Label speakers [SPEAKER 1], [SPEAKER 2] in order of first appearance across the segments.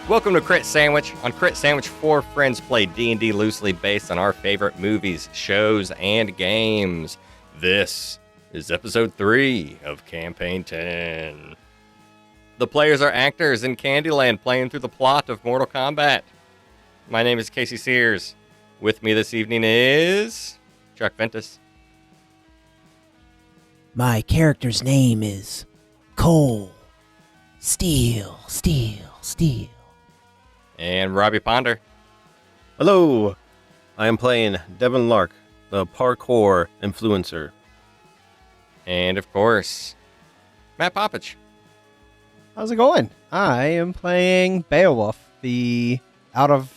[SPEAKER 1] Welcome to Crit Sandwich. On Crit Sandwich, four friends play D&D loosely based on our favorite movies, shows, and games. This is episode 3 of Campaign 10. The players are actors in Candyland playing through the plot of Mortal Kombat. My name is Casey Sears. With me this evening is Chuck Ventus.
[SPEAKER 2] My character's name is Cole. Steel.
[SPEAKER 1] And Robbie Ponder.
[SPEAKER 3] Hello, I am playing Devon Lark, the parkour influencer.
[SPEAKER 1] And of course, Matt Poppich.
[SPEAKER 4] How's it going? I am playing Beowulf, the out of...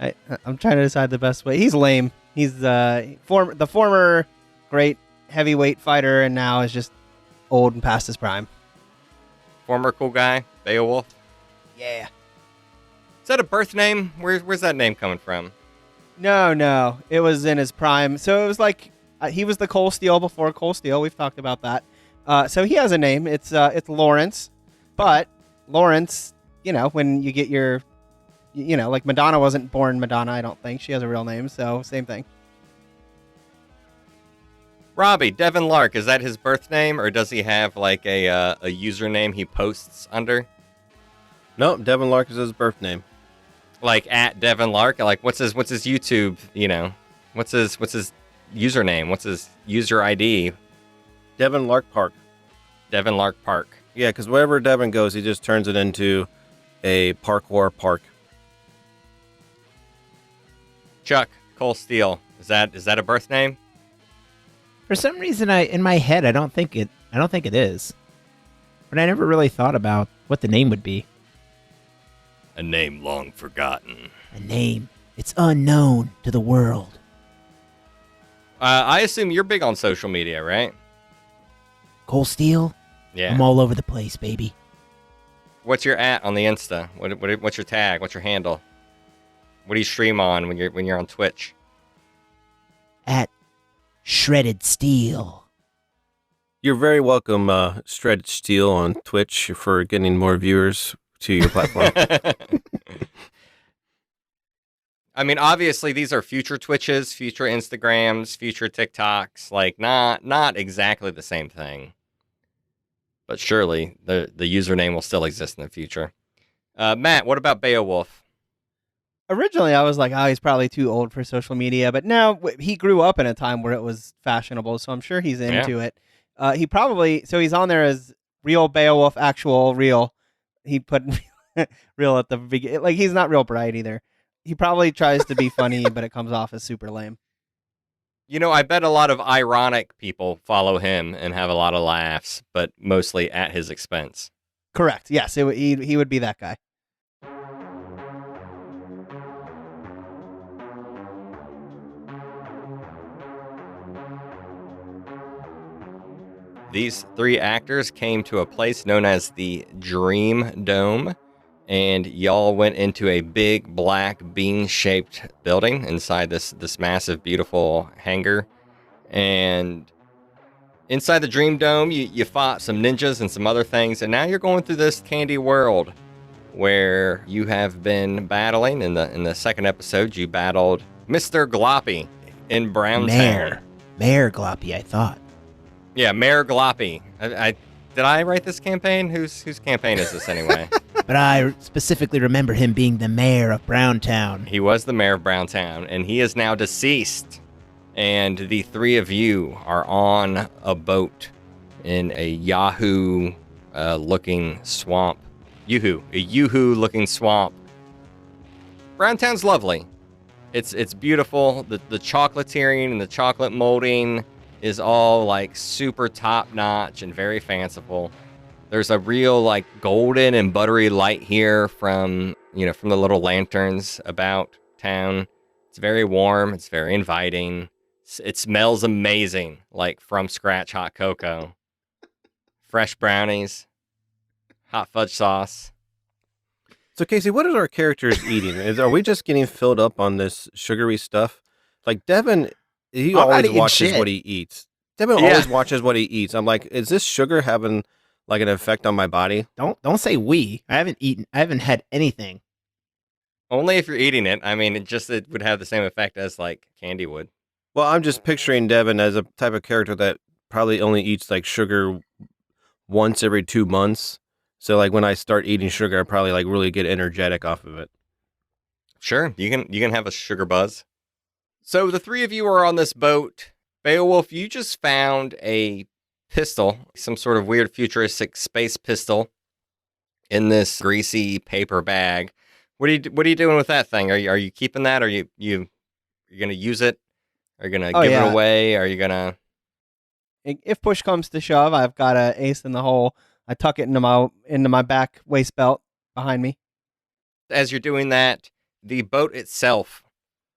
[SPEAKER 4] I'm trying to decide the best way. He's lame. He's the former great heavyweight fighter, and now is just old and past his prime.
[SPEAKER 1] Former cool guy, Beowulf.
[SPEAKER 4] Yeah.
[SPEAKER 1] Is that a birth name? Where's that name coming from?
[SPEAKER 4] No. It was in his prime. So it was like he was the Cole Steel before Cole Steel. We've talked about that. So he has a name. It's Lawrence. But Lawrence, when you get your, like Madonna wasn't born Madonna, I don't think. She has a real name, so same thing.
[SPEAKER 1] Robbie, Devon Lark, is that his birth name, or does he have like a username he posts under?
[SPEAKER 3] No, Devon Lark is his birth name.
[SPEAKER 1] Like at Devon Lark? Like what's his YouTube, What's his username? What's his user ID?
[SPEAKER 3] Devon Lark Park.
[SPEAKER 1] Devon Lark Park.
[SPEAKER 3] Yeah, because wherever Devon goes, he just turns it into a parkour park.
[SPEAKER 1] Chuck, Cole Steele. Is that a birth name?
[SPEAKER 2] For some reason, in my head, I don't think it is. But I never really thought about what the name would be.
[SPEAKER 1] A name long forgotten.
[SPEAKER 2] A name. It's unknown to the world.
[SPEAKER 1] I assume you're big on social media, right?
[SPEAKER 2] Cole Steel?
[SPEAKER 1] Yeah.
[SPEAKER 2] I'm all over the place, baby.
[SPEAKER 1] What's your @ on the Insta? What's your tag? What's your handle? What do you stream on when you're on Twitch?
[SPEAKER 2] At Shredded Steel.
[SPEAKER 3] You're very welcome, Shredded Steel on Twitch, for getting more viewers to your platform.
[SPEAKER 1] I mean, obviously, these are future Twitches, future Instagrams, future TikToks. Like, not exactly the same thing. But surely, the username will still exist in the future. Matt, what about Beowulf?
[SPEAKER 4] Originally, I was like, he's probably too old for social media. But now he grew up in a time where it was fashionable, so I'm sure he's into it. He's on there as real Beowulf, actual real. He put real at the beginning. Like, he's not real bright either. He probably tries to be funny, but it comes off as super lame.
[SPEAKER 1] I bet a lot of ironic people follow him and have a lot of laughs, but mostly at his expense.
[SPEAKER 4] Correct. Yes, he would be that guy.
[SPEAKER 1] These three actors came to a place known as the Dream Dome, and y'all went into a big black bean-shaped building inside this massive, beautiful hangar. And inside the Dream Dome, you fought some ninjas and some other things, and now you're going through this candy world where you have been battling. In the second episode, you battled Mr. Gloppy in Browntown.
[SPEAKER 2] Mayor Gloppy, I thought.
[SPEAKER 1] Yeah, Mayor Gloppy. Did I write this campaign? Whose campaign is this anyway?
[SPEAKER 2] But I specifically remember him being the mayor of Browntown.
[SPEAKER 1] He was the mayor of Browntown, and he is now deceased. And the three of you are on a boat in a Yahoo-looking swamp. A Yoo-hoo-looking swamp. Browntown's lovely. It's beautiful. The chocolatiering and the chocolate molding is all like super top-notch and very fanciful. There's a real like golden and buttery light here from the little lanterns about town. It's very warm. It's very inviting. It smells amazing, like from scratch hot cocoa, fresh brownies, hot fudge sauce.
[SPEAKER 3] So, Casey, what are our characters eating? Are we just getting filled up on this sugary stuff? Like Devon, he always watches what he eats. Devon always watches what he eats. I'm like, is this sugar having like an effect on my body?
[SPEAKER 2] Don't say we. I haven't had anything.
[SPEAKER 1] Only if you're eating it. I mean, it would have the same effect as like candy would.
[SPEAKER 3] Well, I'm just picturing Devon as a type of character that probably only eats like sugar once every 2 months. So like when I start eating sugar, I probably like really get energetic off of it.
[SPEAKER 1] Sure, you can have a sugar buzz. So the three of you are on this boat. Beowulf, you just found a pistol, some sort of weird futuristic space pistol, in this greasy paper bag. What are you doing with that thing? Are you keeping that? Are you gonna use it? Are you gonna give it away? Are you gonna?
[SPEAKER 4] If push comes to shove, I've got an ace in the hole. I tuck it into my back waist belt behind me.
[SPEAKER 1] As you're doing that, the boat itself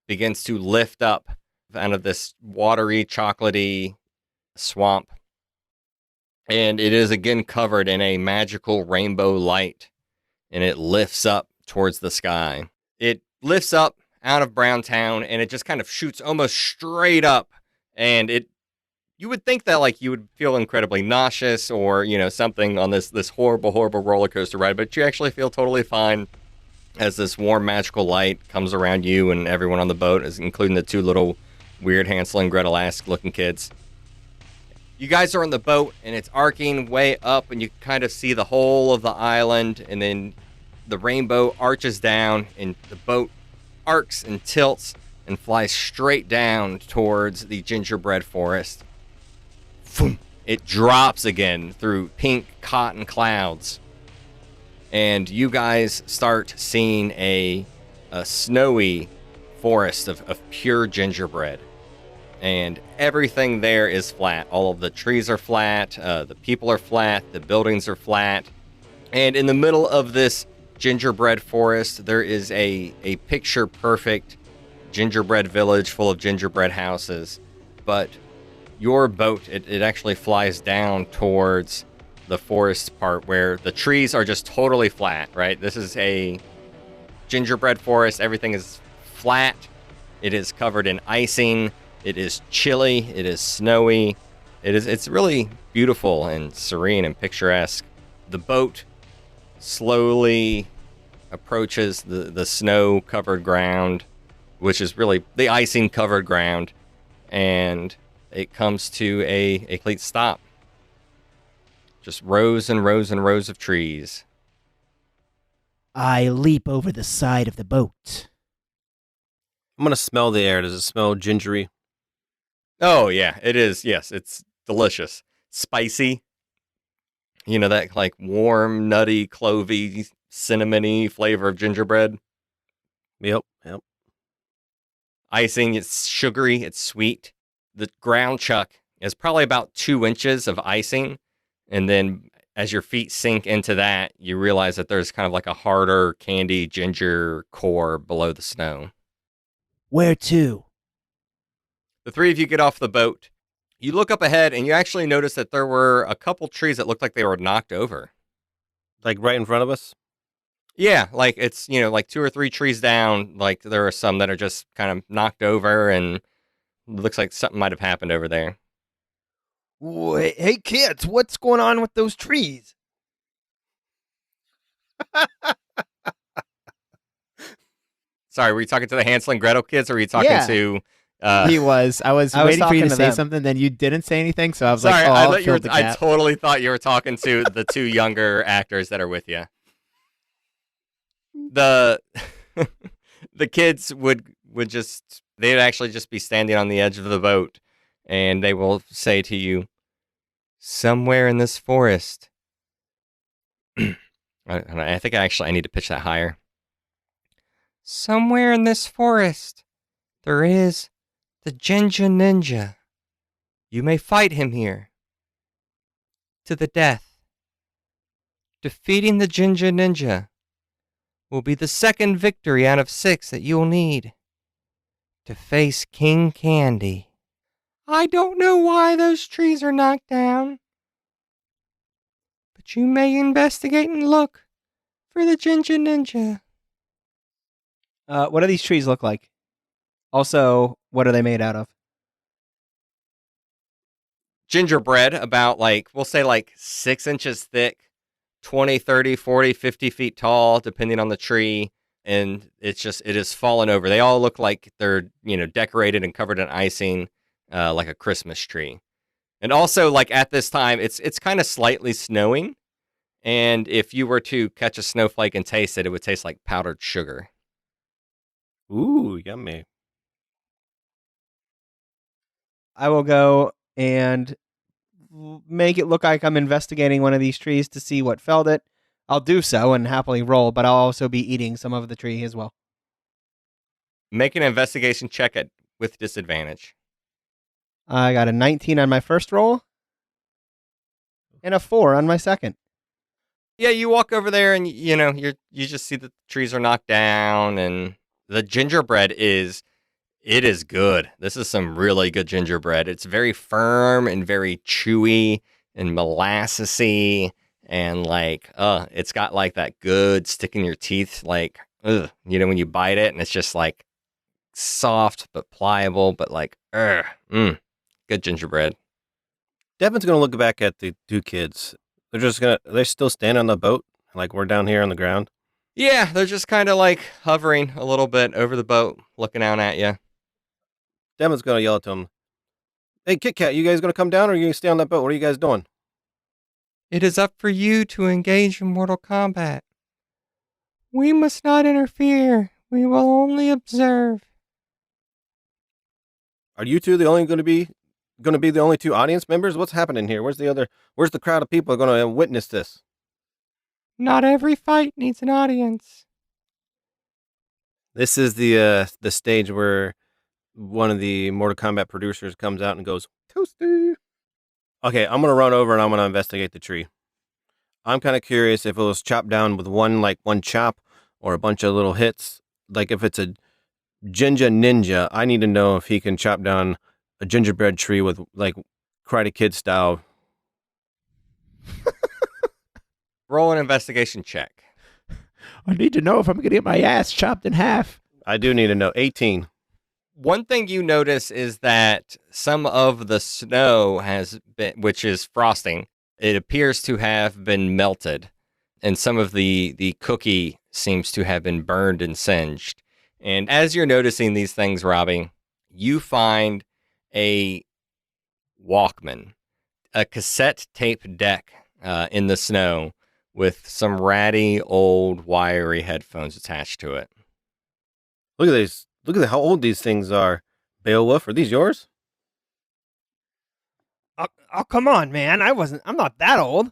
[SPEAKER 1] begins to lift up out of this watery, chocolatey swamp. And it is again covered in a magical rainbow light. And it lifts up towards the sky. It lifts up out of Browntown and it just kind of shoots almost straight up. And you would think that like you would feel incredibly nauseous or, something on this horrible, horrible roller coaster ride, but you actually feel totally fine as this warm, magical light comes around you and everyone on the boat, including the two little weird Hansel and Gretel-esque looking kids. You guys are on the boat, and it's arcing way up, and you kind of see the whole of the island, and then the rainbow arches down, and the boat arcs and tilts and flies straight down towards the gingerbread forest. Boom. It drops again through pink cotton clouds. And you guys start seeing a snowy forest of pure gingerbread. And everything there is flat. All of the trees are flat, the people are flat, the buildings are flat. And in the middle of this gingerbread forest, there is a picture-perfect gingerbread village full of gingerbread houses. But your boat, it actually flies down towards the forest part where the trees are just totally flat, right? This is a gingerbread forest. Everything is flat. It is covered in icing. It is chilly. It is snowy. It's really beautiful and serene and picturesque. The boat slowly approaches the snow-covered ground, which is really the icing-covered ground, and it comes to a complete stop. Just rows and rows and rows of trees.
[SPEAKER 2] I leap over the side of the boat.
[SPEAKER 3] I'm going to smell the air. Does it smell gingery?
[SPEAKER 1] Oh, yeah, it is. Yes, it's delicious. Spicy. That like warm, nutty, clovey, cinnamony flavor of gingerbread.
[SPEAKER 3] Yep.
[SPEAKER 1] Icing, it's sugary, it's sweet. The ground chuck is probably about 2 inches of icing. And then as your feet sink into that, you realize that there's kind of like a harder candy ginger core below the snow.
[SPEAKER 2] Where to?
[SPEAKER 1] The three of you get off the boat. You look up ahead and you actually notice that there were a couple trees that looked like they were knocked over.
[SPEAKER 3] Like right in front of us?
[SPEAKER 1] Yeah, like it's, like 2 or 3 trees down. Like there are some that are just kind of knocked over and it looks like something might have happened over there.
[SPEAKER 4] Hey kids, what's going on with those trees?
[SPEAKER 1] Sorry, were you talking to the Hansel and Gretel kids or were you talking to...
[SPEAKER 2] He was. I was waiting for you to say
[SPEAKER 4] them.
[SPEAKER 2] something, then you didn't say anything, so I was
[SPEAKER 1] sorry,
[SPEAKER 2] like,
[SPEAKER 1] I totally thought you were talking to the 2 younger actors that are with you. The kids would just... They'd actually just be standing on the edge of the boat and they will say to you, somewhere in this forest. I think I need to pitch that higher. Somewhere in this forest, there is the Ginga Ninja. You may fight him here. To the death. Defeating the Ginga Ninja will be the second victory out of 6 that you'll need to face King Kandy. I don't know why those trees are knocked down, but you may investigate and look for the Ginga Ninja.
[SPEAKER 4] What do these trees look like? Also, what are they made out of?
[SPEAKER 1] gingerbread, about like, we'll say like 6 inches thick, 20, 30, 40, 50 feet tall, depending on the tree. And it is fallen over. They all look like they're, decorated and covered in icing, like a Christmas tree. And also, like at this time, it's kind of slightly snowing. And if you were to catch a snowflake and taste it, it would taste like powdered sugar.
[SPEAKER 3] Ooh, yummy.
[SPEAKER 4] I will go and make it look like I'm investigating one of these trees to see what felled it. I'll do so and happily roll, but I'll also be eating some of the tree as well.
[SPEAKER 1] Make an investigation check with disadvantage.
[SPEAKER 4] I got a 19 on my first roll and a 4 on my second.
[SPEAKER 1] Yeah, you walk over there and you just see the trees are knocked down, and the gingerbread is good. This is some really good gingerbread. It's very firm and very chewy and molassesy, and like it's got like that good stick in your teeth, like when you bite it, and it's just like soft but pliable, but like good gingerbread.
[SPEAKER 3] Devon's gonna look back at the two kids. They're still standing on the boat, like we're down here on the ground.
[SPEAKER 1] Yeah, they're just kind of like hovering a little bit over the boat, looking out at you.
[SPEAKER 3] Devon's gonna yell to him, "Hey, Kit Kat, you guys gonna come down, or are you gonna stay on that boat? What are you guys doing?"
[SPEAKER 1] It is up for you to engage in Mortal Kombat. We must not interfere. We will only observe.
[SPEAKER 3] Are you two going to be the only two audience members? What's happening here? Where's the crowd of people going to witness this?
[SPEAKER 1] Not every fight needs an audience.
[SPEAKER 3] This is the stage where one of the Mortal Kombat producers comes out and goes, "Toasty." Okay, I'm going to run over and I'm going to investigate the tree. I'm kind of curious if it was chopped down with one chop or a bunch of little hits. Like if it's a Ginga Ninja, I need to know if he can chop down a gingerbread tree with like Karate Kid style.
[SPEAKER 1] Roll an investigation check.
[SPEAKER 2] I need to know if I'm going to get my ass chopped in half.
[SPEAKER 3] I do need to know. 18.
[SPEAKER 1] One thing you notice is that some of the snow has been, which is frosting, it appears to have been melted. And some of the cookie seems to have been burned and singed. And as you're noticing these things, Robbie, you find a Walkman, a cassette tape deck in the snow with some ratty old wiry headphones attached to it.
[SPEAKER 3] Look at these. Look at how old these things are. Beowulf, are these yours?
[SPEAKER 4] Oh, come on, man. I'm not that old.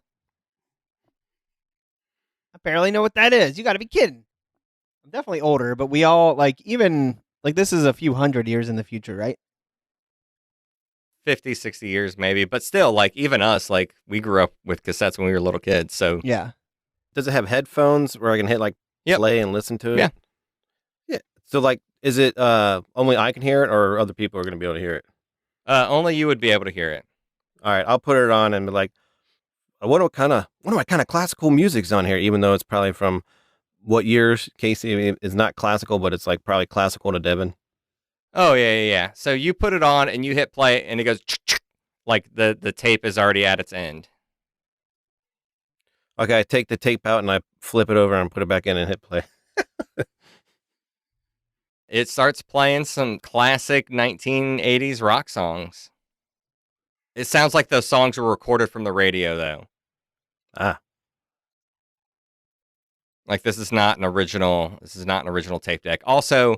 [SPEAKER 4] I barely know what that is. You got to be kidding. I'm definitely older, but we all, this is a few hundred years in the future, right?
[SPEAKER 1] 50, 60 years maybe, but still, like, even us, like, we grew up with cassettes when we were little kids, so...
[SPEAKER 4] Yeah.
[SPEAKER 3] Does it have headphones where I can hit, play and listen to it?
[SPEAKER 1] Yeah.
[SPEAKER 3] Yeah. So, is it only I can hear it, or other people are going to be able to hear it?
[SPEAKER 1] Only you would be able to hear it.
[SPEAKER 3] All right, I'll put it on and be like, what kind of classical music's on here, even though it's probably from what years? Casey is not classical, but it's, probably classical to Devon.
[SPEAKER 1] Oh, yeah. So you put it on and you hit play and it goes like the tape is already at its end.
[SPEAKER 3] Okay, I take the tape out and I flip it over and put it back in and hit play.
[SPEAKER 1] It starts playing some classic 1980s rock songs. It sounds like those songs were recorded from the radio, though.
[SPEAKER 3] Ah.
[SPEAKER 1] Like this is not an original tape deck. Also,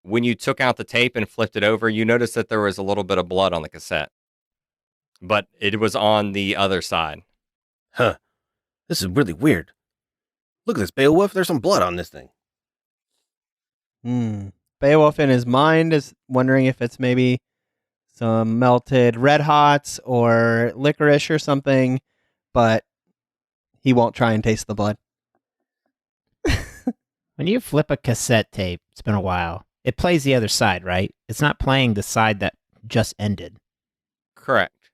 [SPEAKER 1] when you took out the tape and flipped it over, you noticed that there was a little bit of blood on the cassette. But it was on the other side.
[SPEAKER 3] Huh. This is really weird. Look at this, Beowulf. There's some blood on this thing.
[SPEAKER 4] Beowulf in his mind is wondering if it's maybe some melted Red Hots or licorice or something, but he won't try and taste the blood.
[SPEAKER 2] When you flip a cassette tape, it's been a while. It plays the other side, right? It's not playing the side that just ended.
[SPEAKER 1] Correct.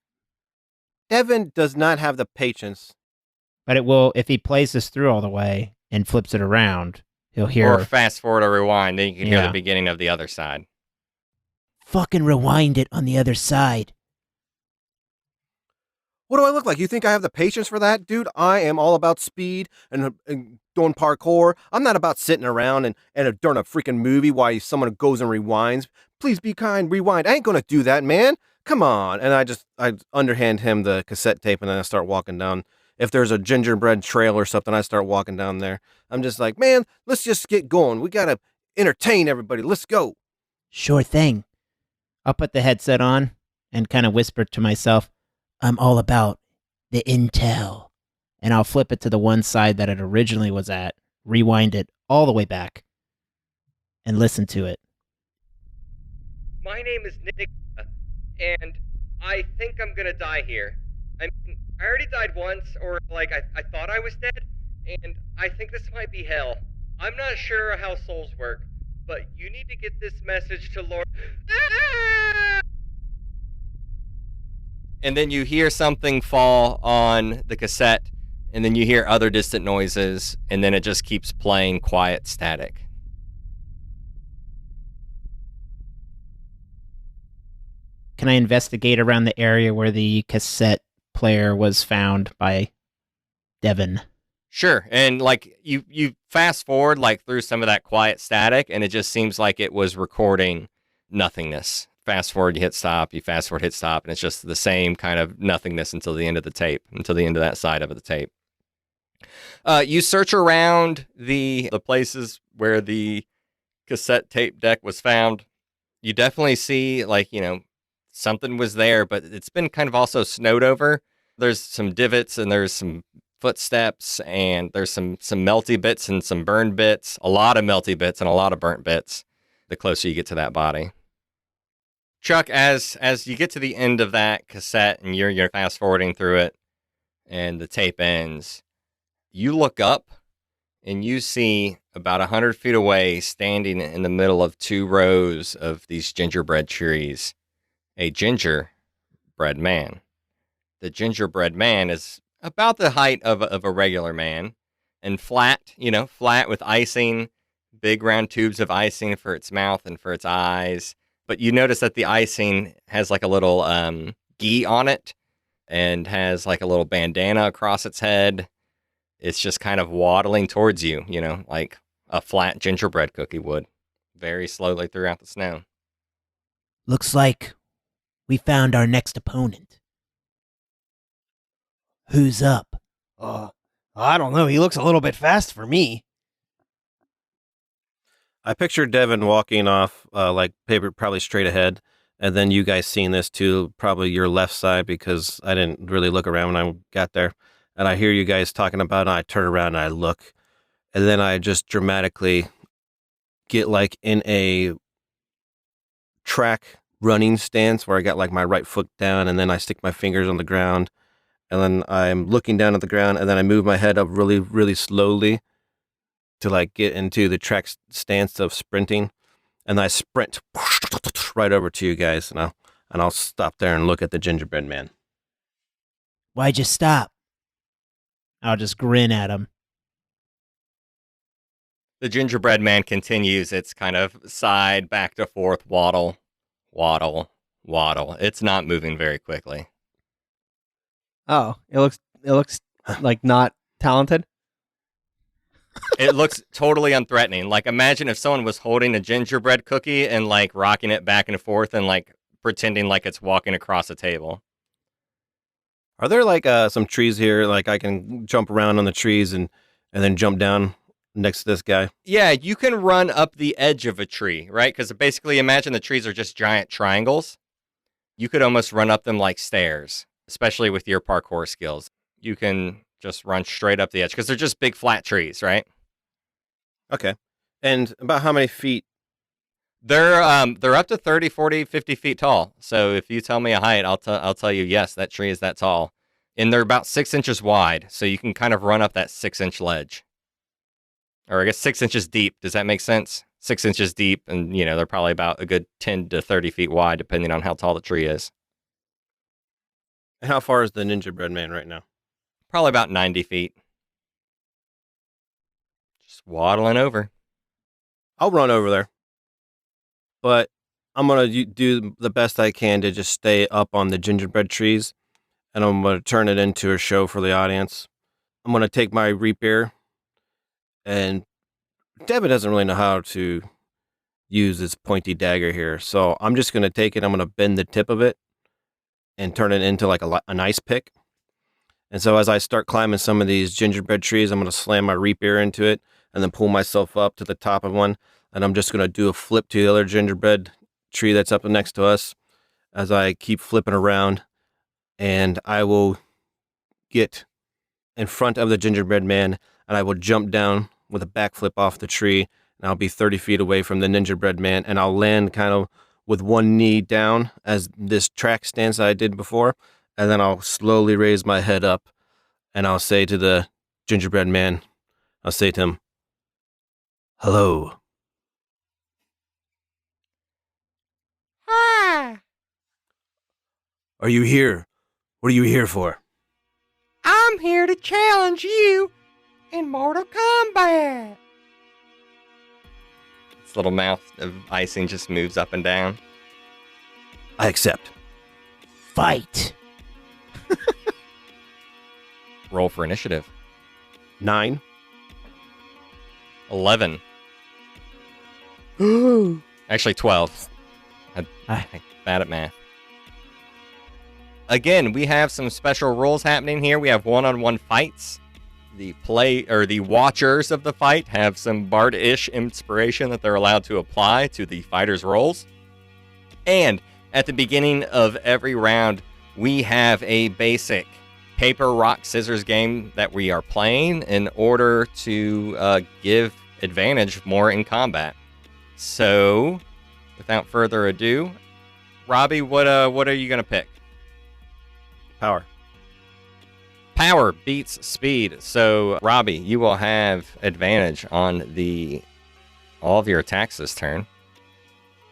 [SPEAKER 3] Devon does not have the patience.
[SPEAKER 2] But it will, if he plays this through all the way and flips it around, he'll hear...
[SPEAKER 1] Or fast forward or rewind, then you can hear the beginning of the other side.
[SPEAKER 2] Fucking rewind it on the other side.
[SPEAKER 3] What do I look like? You think I have the patience for that? Dude, I am all about speed and doing parkour. I'm not about sitting around and during a freaking movie while someone goes and rewinds. Please be kind, rewind. I ain't going to do that, man. Come on. And I underhand him the cassette tape and then I start walking down. If there's a gingerbread trail or something, I start walking down there. I'm just like, man, let's just get going. We got to entertain everybody. Let's go.
[SPEAKER 2] Sure thing. I'll put the headset on and kind of whisper to myself, I'm all about the intel. And I'll flip it to the one side that it originally was at, rewind it all the way back, and listen to it.
[SPEAKER 1] My name is Nick, and I think I'm gonna die here. I mean, I already died once, or like I thought I was dead, and I think this might be hell. I'm not sure how souls work, but you need to get this message to Lord. And then you hear something fall on the cassette, and then you hear other distant noises, and then it just keeps playing quiet static.
[SPEAKER 2] Can I investigate around the area where the cassette player was found by Devon?
[SPEAKER 1] Sure. And like you fast forward like through some of that quiet static, and it just seems like it was recording nothingness. Fast forward, you hit stop, you fast forward, hit stop, and it's just the same kind of nothingness until the end of the tape, until the end of that side of the tape. You search around the places where the cassette tape deck was found. You definitely see, like, you know, something was there, but it's been kind of also snowed over. There's some divots and there's some footsteps and there's some melty bits and some burned bits, a lot of melty bits and a lot of burnt bits the closer you get to that body. Chuck, as you get to the end of that cassette and you're fast forwarding through it and the tape ends, you look up and you see about 100 feet away, standing in the middle of two rows of these gingerbread trees, a gingerbread man. The gingerbread man is about the height of a regular man and flat, flat with icing, big round tubes of icing for its mouth and for its eyes. But you notice that the icing has like a little gi on it and has like a little bandana across its head. It's just kind of waddling towards you, like a flat gingerbread cookie would, very slowly throughout the snow.
[SPEAKER 2] Looks like we found our next opponent. Who's up?
[SPEAKER 4] I don't know. He looks a little bit fast for me.
[SPEAKER 3] I picture Devon walking off, like paper, probably straight ahead, and then you guys seeing this too, probably your left side, because I didn't really look around when I got there. And I hear you guys talking about it, and I turn around and I look, and then I just dramatically get like in a track running stance where I got like my right foot down, and then I stick my fingers on the ground, and then I'm looking down at the ground, and then I move my head up really, really slowly to like get into the track stance of sprinting, and I sprint right over to you guys, and I'll stop there and look at the gingerbread man.
[SPEAKER 2] Why'd you stop? I'll just grin at him.
[SPEAKER 1] The gingerbread man continues its kind of side, back to forth, waddle, waddle, waddle. It's not moving very quickly.
[SPEAKER 4] Oh, it looks like not talented.
[SPEAKER 1] It looks totally unthreatening. Like, imagine if someone was holding a gingerbread cookie and like rocking it back and forth and like pretending like it's walking across a table.
[SPEAKER 3] Are there like some trees here, like I can jump around on the trees and then jump down next to this guy?
[SPEAKER 1] Yeah, you can run up the edge of a tree, right? Because basically imagine the trees are just giant triangles. You could almost run up them like stairs, especially with your parkour skills. You can just run straight up the edge because they're just big flat trees, right?
[SPEAKER 3] Okay. And about how many feet?
[SPEAKER 1] They're up to 30, 40, 50 feet tall. So if you tell me a height, I'll tell you, yes, that tree is that tall. And they're about 6 inches wide. So you can kind of run up that 6-inch ledge. Or I guess 6 inches deep. Does that make sense? 6 inches deep. And, they're probably about a good 10 to 30 feet wide, depending on how tall the tree is.
[SPEAKER 3] And how far is the gingerbread man right now?
[SPEAKER 1] Probably about 90 feet. Just waddling over.
[SPEAKER 3] I'll run over there. But I'm going to do the best I can to just stay up on the gingerbread trees. and I'm going to turn it into a show for the audience. I'm going to take my rapier, and Devon doesn't really know how to use this pointy dagger here, so I'm just going to take it. I'm going to bend the tip of it and turn it into like an ice pick. And so as I start climbing some of these gingerbread trees, I'm going to slam my rapier into it and then pull myself up to the top of one. And I'm just going to do a flip to the other gingerbread tree that's up next to us as I keep flipping around. And I will get in front of the gingerbread man, and I will jump down with a backflip off the tree. And I'll be 30 feet away from the gingerbread man, and I'll land kind of with one knee down as this track stance I did before. And then I'll slowly raise my head up, and I'll say to the gingerbread man, I'll say to him, "Hello."
[SPEAKER 1] Hi.
[SPEAKER 3] "Are you here? What are you here for?"
[SPEAKER 1] I'm here to challenge you in Mortal Kombat. Its little mouth of icing just moves up and down.
[SPEAKER 3] "I accept."
[SPEAKER 2] Fight.
[SPEAKER 1] Roll for initiative.
[SPEAKER 3] 9.
[SPEAKER 1] 11. Actually, 12. I'm bad at math. Again, we have some special rules happening here. We have one-on-one fights. The watchers of the fight have some bard-ish inspiration that they're allowed to apply to the fighters' roles. And at the beginning of every round, we have a basic paper, rock, scissors game that we are playing in order to give advantage more in combat. So, without further ado, Robbie, what are you gonna pick?
[SPEAKER 3] Power.
[SPEAKER 1] Power beats speed. So, Robbie, you will have advantage on all of your attacks this turn.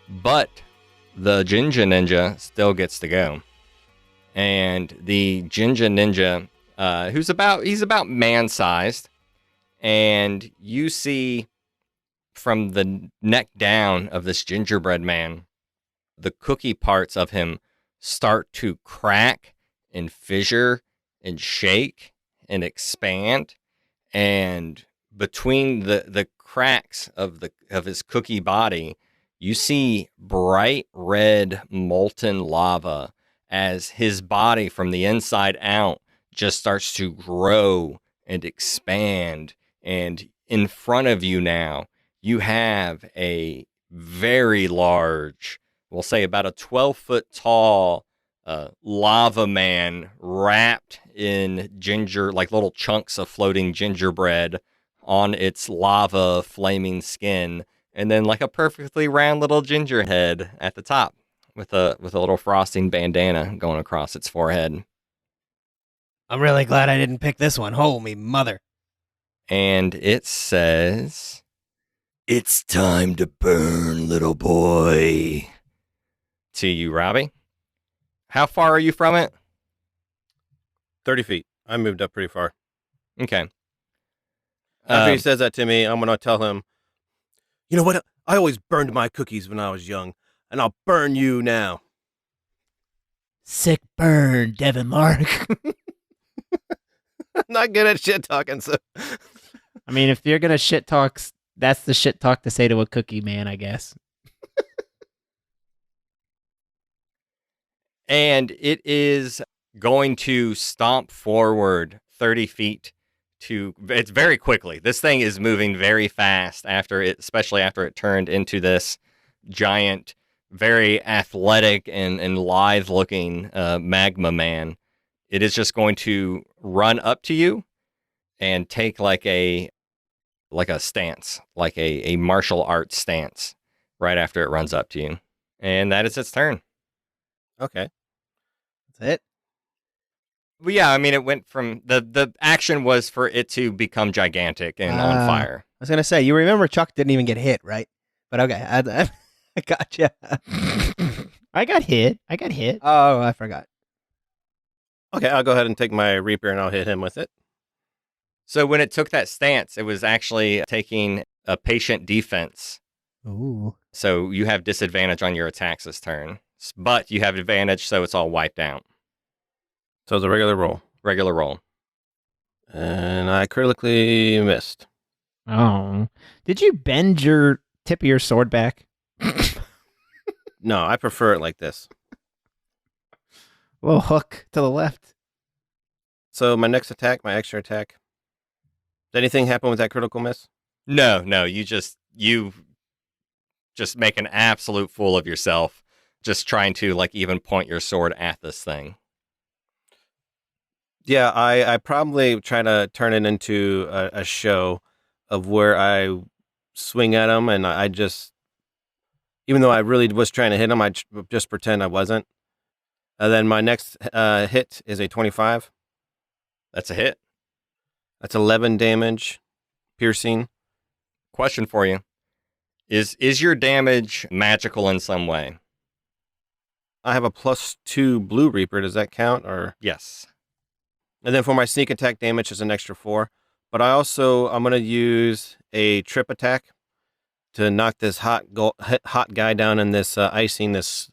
[SPEAKER 1] But the Ginga Ninja still gets to go. And the Ginga Ninja, he's about man-sized. And you see from the neck down of this gingerbread man, the cookie parts of him start to crack and fissure and shake and expand. And between the cracks of his cookie body, you see bright red molten lava as his body from the inside out just starts to grow and expand. And in front of you now, you have a very large, we'll say about a 12-foot tall lava man wrapped in like little chunks of floating gingerbread on its lava flaming skin. And then like a perfectly round little ginger head at the top with a little frosting bandana going across its forehead.
[SPEAKER 4] I'm really glad I didn't pick this one. Holy mother.
[SPEAKER 1] And it says, "It's time to burn, little boy." To you, Robbie. How far are you from it?
[SPEAKER 3] 30 feet. I moved up pretty far.
[SPEAKER 1] Okay.
[SPEAKER 3] After he says that to me, I'm going to tell him, "You know what? I always burned my cookies when I was young, and I'll burn you now."
[SPEAKER 2] Sick burn, Devon Lark.
[SPEAKER 3] I'm not good at shit talking, so.
[SPEAKER 2] I mean, if you're gonna shit talk, that's the shit talk to say to a cookie man, I guess.
[SPEAKER 1] And it is going to stomp forward 30 feet it's very quickly. This thing is moving very fast especially after it turned into this giant, very athletic and lithe looking magma man. It is just going to run up to you and take like a stance, like a martial arts stance right after it runs up to you. And that is its turn.
[SPEAKER 3] Okay.
[SPEAKER 4] That's it.
[SPEAKER 1] Well, yeah, I mean, it went from the action was for it to become gigantic and on fire.
[SPEAKER 4] I was going to say, you remember Chuck didn't even get hit, right? But okay, I gotcha.
[SPEAKER 2] I got hit.
[SPEAKER 4] Oh, I forgot.
[SPEAKER 3] Okay, I'll go ahead and take my Reaper and I'll hit him with it.
[SPEAKER 1] So when it took that stance, it was actually taking a patient defense.
[SPEAKER 2] Ooh.
[SPEAKER 1] So you have disadvantage on your attacks this turn, but you have advantage, so it's all wiped out.
[SPEAKER 3] So it's a regular roll.
[SPEAKER 1] Regular roll.
[SPEAKER 3] And I critically missed.
[SPEAKER 2] Oh. Did you bend your tip of your sword back?
[SPEAKER 3] No, I prefer it like this.
[SPEAKER 2] A little hook to the left.
[SPEAKER 3] So my next attack, my extra attack. Did anything happen with that critical miss?
[SPEAKER 1] No, you just make an absolute fool of yourself, just trying to like even point your sword at this thing.
[SPEAKER 3] Yeah, I probably try to turn it into a show of where I swing at him, and I just, even though I really was trying to hit him, I just pretend I wasn't. And then my next hit is a 25.
[SPEAKER 1] That's a hit.
[SPEAKER 3] That's 11 damage, piercing.
[SPEAKER 1] Question for you. Is your damage magical in some way?
[SPEAKER 3] I have a +2 Blue Reaper. Does that count? Or
[SPEAKER 1] Yes.
[SPEAKER 3] And then for my sneak attack damage is an extra 4. But I'm going to use a trip attack to knock this hot guy down in this icing, this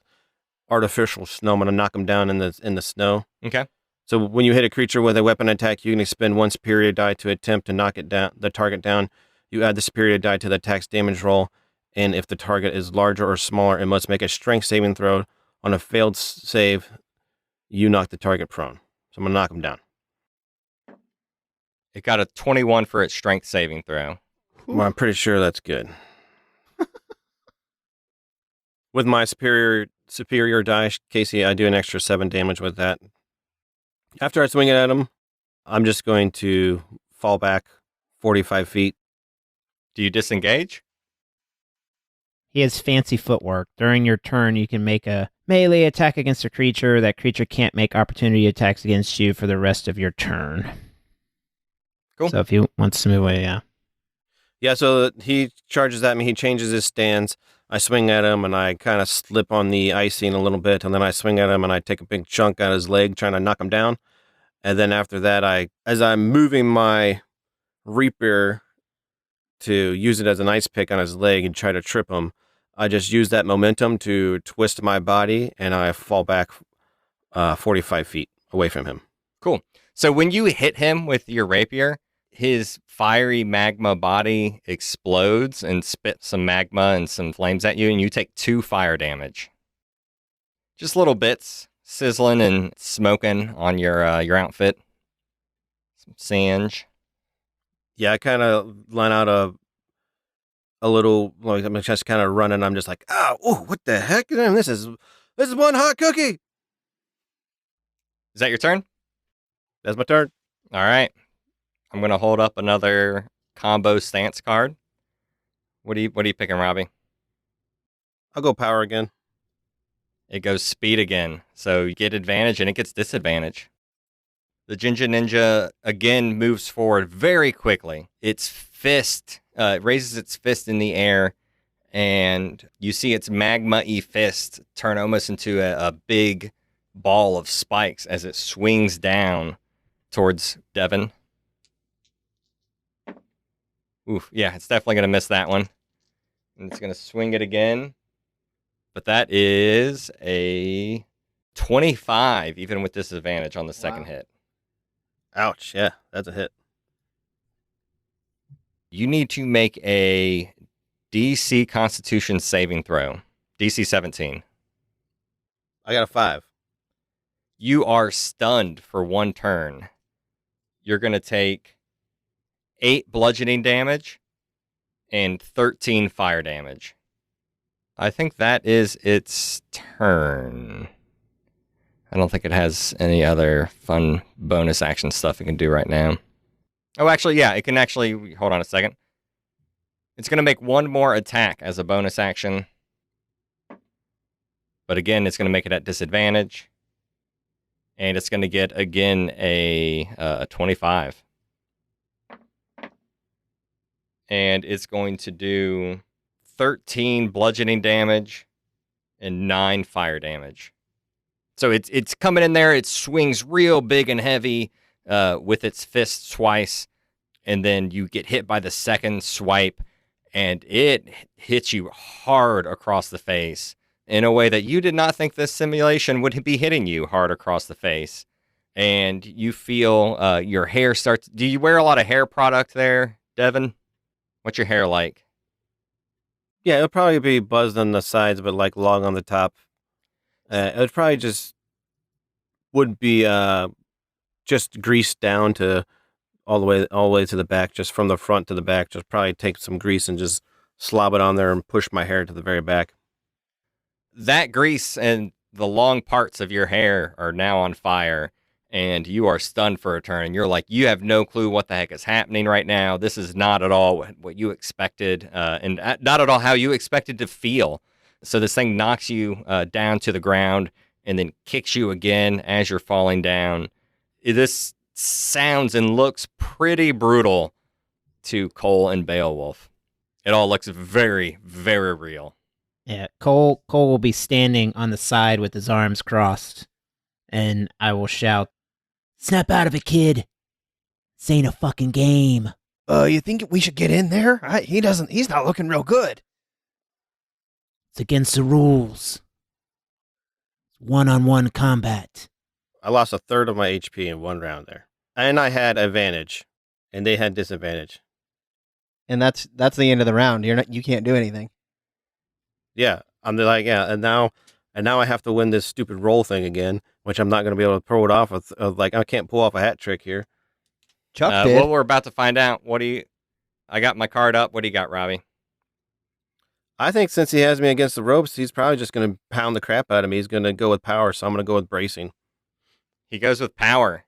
[SPEAKER 3] artificial snow. I'm going to knock him down in the snow.
[SPEAKER 1] Okay.
[SPEAKER 3] So when you hit a creature with a weapon attack, you can expend 1 superior die to attempt to knock the target down. You add the superior die to the attack's damage roll, and if the target is larger or smaller, it must make a strength saving throw. On a failed save, you knock the target prone. So I'm going to knock him down.
[SPEAKER 1] It got a 21 for its strength saving throw.
[SPEAKER 3] Well, I'm pretty sure that's good. With my superior die, Casey, I do an extra 7 damage with that. After I swing it at him, I'm just going to fall back 45 feet.
[SPEAKER 1] Do you disengage?
[SPEAKER 2] He has fancy footwork. During your turn, you can make a melee attack against a creature. That creature can't make opportunity attacks against you for the rest of your turn.
[SPEAKER 1] Cool.
[SPEAKER 2] So if he wants to move away, yeah.
[SPEAKER 3] Yeah, so he charges at me. He changes his stance. I swing at him, and I kind of slip on the icing a little bit, and then I swing at him, and I take a big chunk out of his leg, trying to knock him down. And then after that, as I'm moving my Reaper to use it as an ice pick on his leg and try to trip him, I just use that momentum to twist my body, and I fall back 45 feet away from him.
[SPEAKER 1] Cool. So when you hit him with your rapier, his fiery magma body explodes and spits some magma and some flames at you, and you take 2 fire damage. Just little bits sizzling and smoking on your outfit. Some singe.
[SPEAKER 3] Yeah, I kind of line out a little, like I'm just kind of running. I'm just like, oh, what the heck? This is one hot cookie.
[SPEAKER 1] Is that your turn?
[SPEAKER 3] That's my turn.
[SPEAKER 1] All right. I'm going to hold up another combo stance card. What are you picking, Robbie?
[SPEAKER 3] I'll go power again.
[SPEAKER 1] It goes speed again. So you get advantage and it gets disadvantage. The Ginga Ninja again moves forward very quickly. Its fist raises its fist in the air, and you see its magma-y fist turn almost into a big ball of spikes as it swings down towards Devon. Oof, yeah, it's definitely going to miss that one. And it's going to swing it again. But that is a 25, even with disadvantage on the second hit.
[SPEAKER 3] Ouch, yeah, that's a hit.
[SPEAKER 1] You need to make a DC Constitution saving throw. DC 17.
[SPEAKER 3] I got a 5.
[SPEAKER 1] You are stunned for 1 turn. You're going to take 8 bludgeoning damage and 13 fire damage. I think that is its turn. I don't think it has any other fun bonus action stuff it can do right now. Oh, actually, yeah, it can actually... Hold on a second. It's going to make 1 more attack as a bonus action. But again, it's going to make it at disadvantage. And it's going to get, again, a 25. And it's going to do 13 bludgeoning damage and 9 fire damage. So it's coming in there. It swings real big and heavy with its fist twice. And then you get hit by the second swipe. And it hits you hard across the face in a way that you did not think this simulation would be hitting you hard across the face. and you feel your hair starts. Do you wear a lot of hair product there, Devon? What's your hair like?
[SPEAKER 3] Yeah, it would probably be buzzed on the sides, but like long on the top. It would probably just would be just greased down to all the way to the back, just from the front to the back. Just probably take some grease and just slob it on there and push my hair to the very back.
[SPEAKER 1] That grease and the long parts of your hair are now on fire, and you are stunned for a turn. You're like, you have no clue what the heck is happening right now. This is not at all what you expected, and not at all how you expected to feel. So this thing knocks you down to the ground and then kicks you again as you're falling down. This sounds and looks pretty brutal to Cole and Beowulf. It all looks very, very real.
[SPEAKER 2] Yeah, Cole will be standing on the side with his arms crossed, and I will shout, "Snap out of it, kid! This ain't a fucking game."
[SPEAKER 4] You think we should get in there? He's not looking real good.
[SPEAKER 2] It's against the rules. It's one-on-one combat.
[SPEAKER 3] I lost a third of my HP in one round there, and I had advantage, and they had disadvantage.
[SPEAKER 4] And that's the end of the round. You can't do anything.
[SPEAKER 3] Yeah, I'm like, yeah, and now I have to win this stupid roll thing again, which I'm not going to be able to pull it off with. Like, I can't pull off a hat trick here.
[SPEAKER 4] Chuck did.
[SPEAKER 1] Well, we're about to find out. I got my card up. What do you got, Robbie?
[SPEAKER 3] I think since he has me against the ropes, he's probably just going to pound the crap out of me. He's going to go with power, so I'm going to go with bracing.
[SPEAKER 1] He goes with power.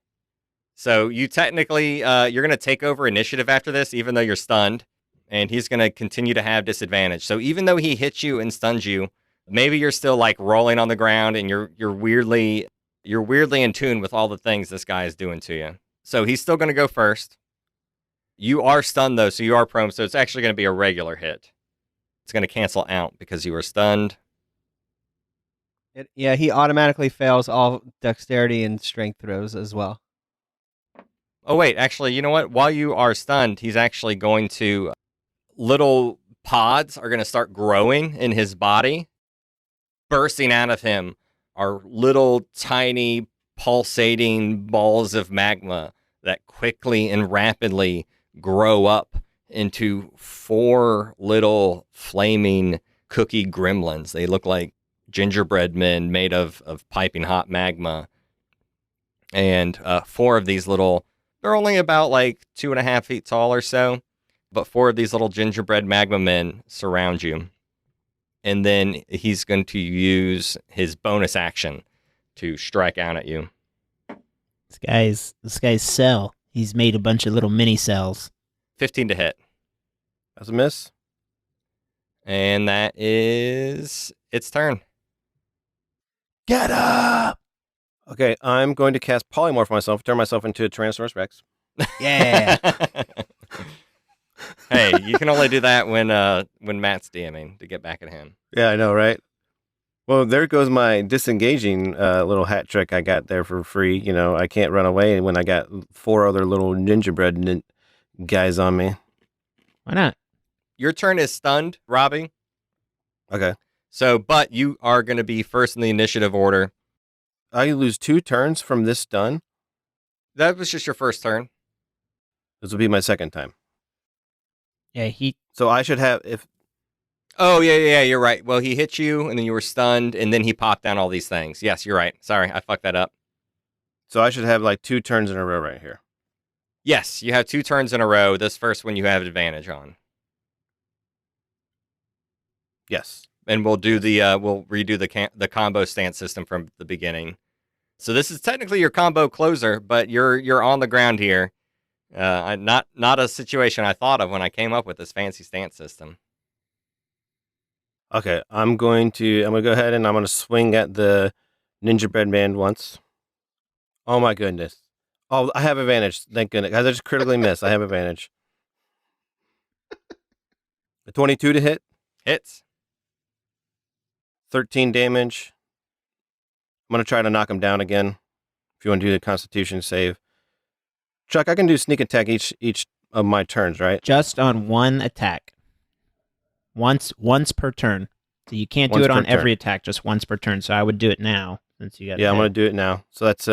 [SPEAKER 1] So you technically, you're going to take over initiative after this, even though you're stunned. And he's going to continue to have disadvantage. So even though he hits you and stuns you, maybe you're still like rolling on the ground and you're weirdly in tune with all the things this guy is doing to you. So he's still going to go first. You are stunned though, so you are prone. So it's actually going to be a regular hit. It's going to cancel out because you were stunned.
[SPEAKER 4] Yeah, he automatically fails all dexterity and strength throws as well.
[SPEAKER 1] Oh wait, actually, you know what? While you are stunned, he's actually going to. Little pods are going to start growing in his body. Bursting out of him are little tiny pulsating balls of magma that quickly and rapidly grow up into 4 little flaming cookie gremlins. They look like gingerbread men made of piping hot magma. And 4 of these they're only about like 2.5 feet tall or so. But 4 of these little gingerbread magma men surround you. And then he's going to use his bonus action to strike out at you.
[SPEAKER 2] This guy's cell. He's made a bunch of little mini cells.
[SPEAKER 1] 15 to hit.
[SPEAKER 3] That's a miss.
[SPEAKER 1] And that is its turn.
[SPEAKER 4] Get up!
[SPEAKER 3] Okay, I'm going to cast Polymorph myself, turn myself into a Tyrannosaurus Rex.
[SPEAKER 4] Yeah.
[SPEAKER 1] Hey, you can only do that when Matt's DMing to get back at him.
[SPEAKER 3] Yeah, I know, right? Well, there goes my disengaging little hat trick I got there for free. You know, I can't run away when I got 4 other little gingerbread guys on me.
[SPEAKER 2] Why not?
[SPEAKER 1] Your turn is stunned, Robbie.
[SPEAKER 3] Okay.
[SPEAKER 1] So, but you are going to be first in the initiative order.
[SPEAKER 3] I lose 2 turns from this stun.
[SPEAKER 1] That was just your first turn.
[SPEAKER 3] This will be my second time.
[SPEAKER 2] Yeah,
[SPEAKER 3] So I should have if.
[SPEAKER 1] Oh, yeah, you're right. Well, he hit you, and then you were stunned, and then he popped down all these things. Yes, you're right. Sorry, I fucked that up.
[SPEAKER 3] So I should have like 2 turns in a row right here.
[SPEAKER 1] Yes, you have 2 turns in a row. This first one you have advantage on.
[SPEAKER 3] Yes.
[SPEAKER 1] And we'll do we'll redo the combo stance system from the beginning. So this is technically your combo closer, but you're on the ground here. Not a situation I thought of when I came up with this fancy stance system.
[SPEAKER 3] Okay, I'm gonna go ahead and I'm gonna swing at the gingerbread man once. Oh my goodness! Oh, I have advantage. Thank goodness. I just critically missed. I have advantage. A 22 to hit.
[SPEAKER 1] Hits.
[SPEAKER 3] 13 damage. I'm gonna try to knock him down again. If you want to do the Constitution save, Chuck, I can do sneak attack each of my turns, right?
[SPEAKER 2] just on one attack. Once per turn. So you can't do
[SPEAKER 3] Once
[SPEAKER 2] it on
[SPEAKER 3] per turn.
[SPEAKER 2] every attack, just once per turn. So I would do it now since you got
[SPEAKER 3] Yeah, I'm gonna do it now. So that's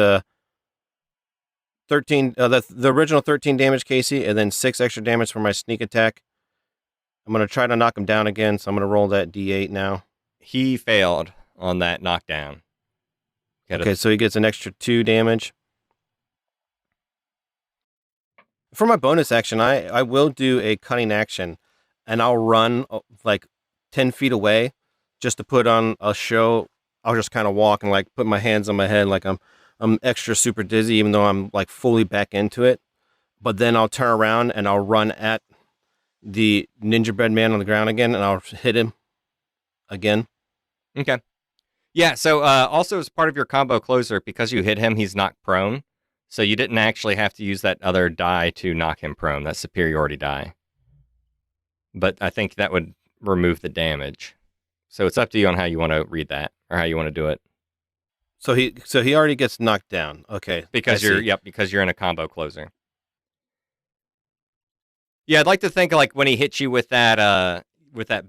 [SPEAKER 3] 13. The original 13 damage, Casey, and then 6 extra damage for my sneak attack. I'm gonna try to knock him down again, so I'm gonna roll that D8 now.
[SPEAKER 1] He failed on that knockdown.
[SPEAKER 3] Okay, so he gets an extra 2 damage. For my bonus action, I will do a cunning action, and I'll run like 10 feet away just to put on a show. I'll just kind of walk and like put my hands on my head like I'm extra super dizzy, even though I'm like fully back into it. But then I'll turn around and I'll run at the gingerbread man on the ground again, and I'll hit him again.
[SPEAKER 1] Okay. Yeah, so also as part of your combo closer, because you hit him, he's knocked prone. So you didn't actually have to use that other die to knock him prone, that superiority die. But I think that would remove the damage. So it's up to you on how you want to read that or how you want to do it.
[SPEAKER 3] So he already gets knocked down. Okay.
[SPEAKER 1] Because you're in a combo closer. Yeah, I'd like to think like when he hit you with that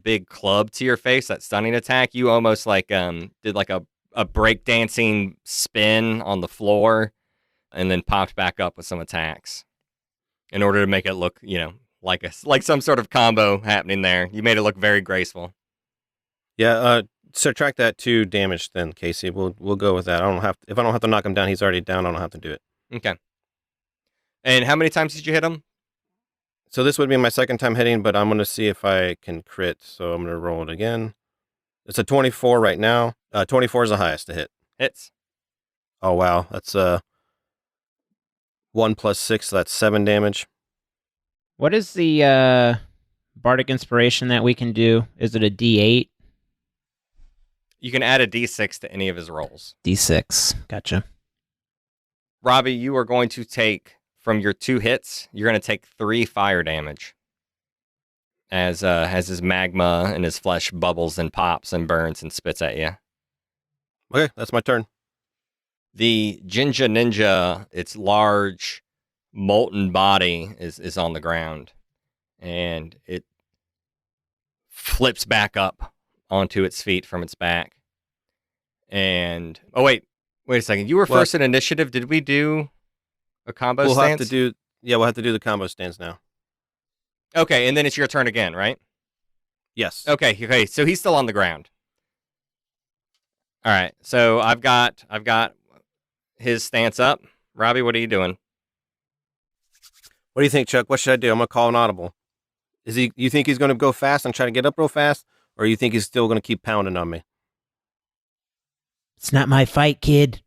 [SPEAKER 1] big club to your face, that stunning attack, you almost like did like a breakdancing spin on the floor and then popped back up with some attacks in order to make it look, like some sort of combo happening there. You made it look very graceful.
[SPEAKER 3] Yeah, subtract that 2 damage then, Casey. We'll go with that. If I don't have to knock him down, he's already down. I don't have to do it.
[SPEAKER 1] Okay. And how many times did you hit him?
[SPEAKER 3] So this would be my second time hitting, but I'm going to see if I can crit. So I'm going to roll it again. It's a 24 right now. 24 is the highest to hit.
[SPEAKER 1] Hits.
[SPEAKER 3] Oh, wow. That's 1 plus 6, so that's 7 damage.
[SPEAKER 2] What is the bardic inspiration that we can do? Is it a D8?
[SPEAKER 1] You can add a D6 to any of his rolls.
[SPEAKER 2] D6. Gotcha.
[SPEAKER 1] Robbie, you are going to take, from your 2 hits, you're going to take 3 fire damage. As his magma and his flesh bubbles and pops and burns and spits at you.
[SPEAKER 3] Okay, that's my turn.
[SPEAKER 1] The Ginga Ninja, its large, molten body is on the ground. And it flips back up onto its feet from its back. And, wait a second. You were first in initiative. Did we do a combo stance?
[SPEAKER 3] We'll have to do the combo stance now.
[SPEAKER 1] Okay, and then it's your turn again, right?
[SPEAKER 3] Yes.
[SPEAKER 1] Okay, so he's still on the ground. All right, so I've got his stance up. Robbie, what are you doing?
[SPEAKER 3] What do you think, Chuck? What should I do? I'm going to call an audible. You think he's going to go fast and try to get up real fast, or you think he's still going to keep pounding on me?
[SPEAKER 2] It's not my fight, kid.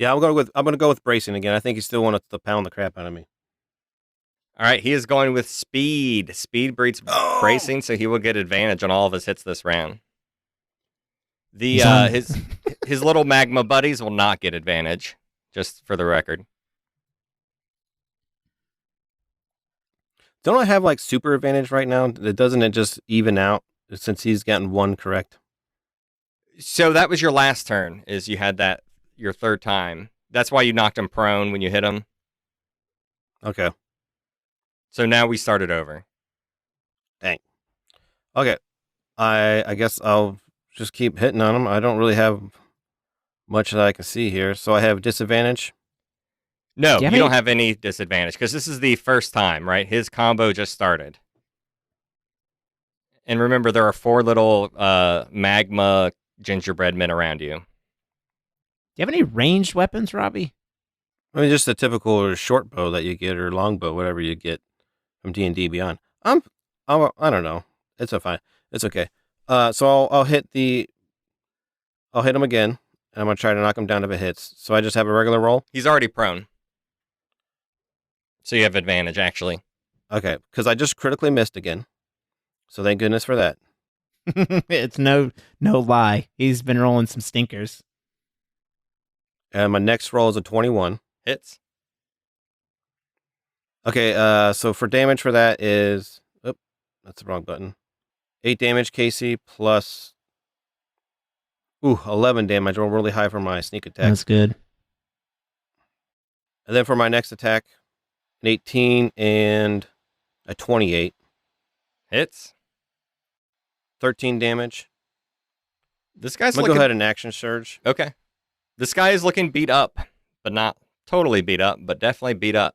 [SPEAKER 3] Yeah, I'm gonna go with bracing again. I think he still wants to pound the crap out of me.
[SPEAKER 1] All right, he is going with speed. Speed breeds bracing, so he will get advantage on all of his hits this round. His little magma buddies will not get advantage, just for the record.
[SPEAKER 3] Don't I have like super advantage right now? Doesn't it just even out since he's gotten 1 correct?
[SPEAKER 1] So that was your last turn, is you had that your third time. That's why you knocked him prone when you hit him.
[SPEAKER 3] Okay.
[SPEAKER 1] So now we started over.
[SPEAKER 3] Dang. Okay. I guess I'll just keep hitting on him. I don't really have much that I can see here. So I have disadvantage.
[SPEAKER 1] No, you don't have any disadvantage because this is the first time, right? His combo just started. And remember, there are 4 little magma gingerbread men around you.
[SPEAKER 2] Do you have any ranged weapons, Robbie?
[SPEAKER 3] I mean, just a typical short bow that you get, or long bow, whatever you get from D&D Beyond. I don't know. It's fine. It's okay. So I'll hit him again, and I'm gonna try to knock him down if it hits. So I just have a regular roll.
[SPEAKER 1] He's already prone, so you have advantage actually.
[SPEAKER 3] Okay, because I just critically missed again. So thank goodness for that.
[SPEAKER 2] It's no lie. He's been rolling some stinkers.
[SPEAKER 3] And my next roll is a 21.
[SPEAKER 1] Hits.
[SPEAKER 3] Okay, so for damage for that is... Oh, that's the wrong button. 8 damage, Casey, plus... 11 damage. I rolled really high for my sneak attack.
[SPEAKER 2] That's good.
[SPEAKER 3] And then for my next attack, an 18 and a 28.
[SPEAKER 1] Hits.
[SPEAKER 3] 13 damage.
[SPEAKER 1] This guy's
[SPEAKER 3] I'm gonna
[SPEAKER 1] looking...
[SPEAKER 3] go ahead and action surge.
[SPEAKER 1] Okay. This guy is looking beat up, but not totally beat up, but definitely beat up.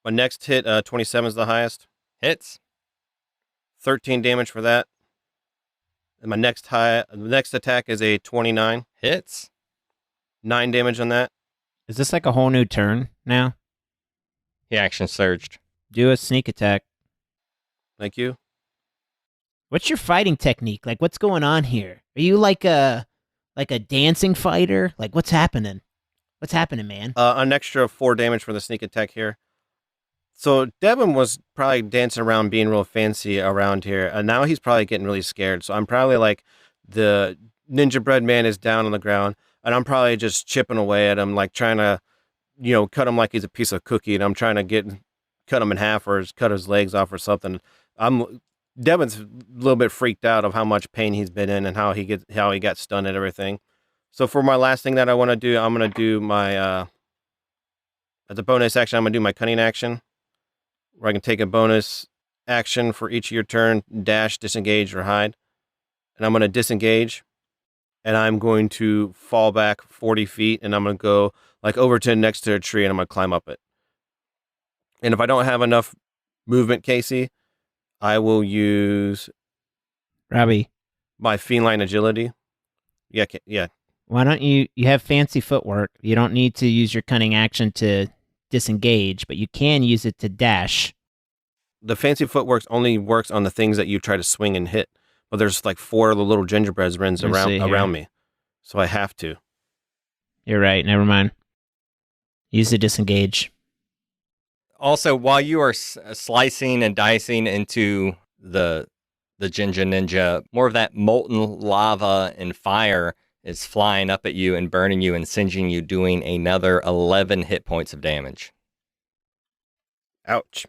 [SPEAKER 3] My next hit, 27 is the highest.
[SPEAKER 1] Hits.
[SPEAKER 3] 13 damage for that. And my next attack is a 29.
[SPEAKER 1] Hits.
[SPEAKER 3] 9 damage on that.
[SPEAKER 2] Is this like a whole new turn now?
[SPEAKER 1] He action surged.
[SPEAKER 2] Do a sneak attack.
[SPEAKER 3] Thank you.
[SPEAKER 2] What's your fighting technique? Like, what's going on here? Are you like a dancing fighter? Like, what's happening? What's happening, man?
[SPEAKER 3] An extra 4 damage for the sneak attack here. So Devon was probably dancing around being real fancy around here, and now he's probably getting really scared. So I'm probably like, the Gingerbread man is down on the ground, and I'm probably just chipping away at him, like trying to, cut him like he's a piece of cookie, and I'm trying to cut him in half or cut his legs off or something. Devon's a little bit freaked out of how much pain he's been in and how he got stunned and everything. So for my last thing that I want to do, I'm going to do my, as a bonus action, I'm going to do my cunning action, where I can take a bonus action for each of your turn, dash, disengage, or hide. And I'm going to disengage, and I'm going to fall back 40 feet, and I'm going to go like over to next to a tree, and I'm going to climb up it. And if I don't have enough movement, Casey, I will use
[SPEAKER 2] Robbie,
[SPEAKER 3] my feline agility. Yeah.
[SPEAKER 2] why don't you have fancy footwork. You don't need to use your cunning action to disengage, but you can use it to dash.
[SPEAKER 3] The fancy footwork only works on the things that you try to swing and hit. But there's like 4 of the little gingerbread runs around me. So I have to.
[SPEAKER 2] You're right. Never mind. Use the disengage.
[SPEAKER 1] Also, while you are slicing and dicing into the Ginga Ninja, more of that molten lava and fire is flying up at you and burning you and singeing you, doing another 11 hit points of damage.
[SPEAKER 3] Ouch.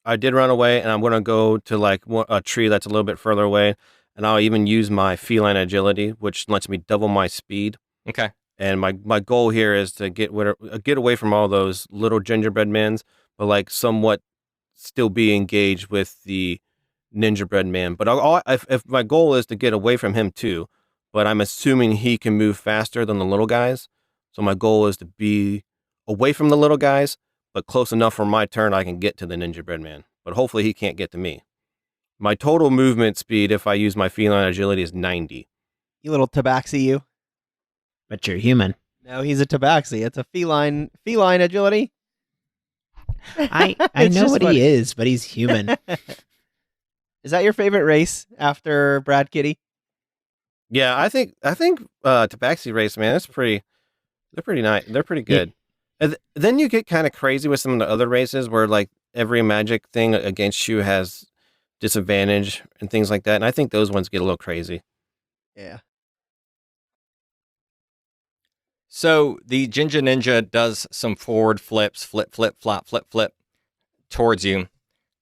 [SPEAKER 3] I did run away, and I'm going to go to like a tree that's a little bit further away, and I'll even use my feline agility, which lets me double my speed.
[SPEAKER 1] Okay.
[SPEAKER 3] And my goal here is to get away from all those little gingerbread men, but like somewhat still be engaged with the gingerbread man. But if my goal is to get away from him too, but I'm assuming he can move faster than the little guys. So my goal is to be away from the little guys, but close enough for my turn I can get to the gingerbread man. But hopefully he can't get to me. My total movement speed, if I use my feline agility, is 90.
[SPEAKER 4] You little tabaxi, you.
[SPEAKER 2] But you're human.
[SPEAKER 4] No, he's a tabaxi. It's a feline agility.
[SPEAKER 2] I
[SPEAKER 4] It's
[SPEAKER 2] know
[SPEAKER 4] just
[SPEAKER 2] what
[SPEAKER 4] funny.
[SPEAKER 2] he is, but he's human.
[SPEAKER 4] Is that your favorite race after Brad Kitty?
[SPEAKER 3] Yeah, I think Tabaxi race, man, they're pretty nice. They're pretty good. And then you get kind of crazy with some of the other races where like every magic thing against you has disadvantage and things like that. And I think those ones get a little crazy.
[SPEAKER 4] Yeah.
[SPEAKER 1] So the Ginga Ninja does some forward flips, flip, flop, flip towards you.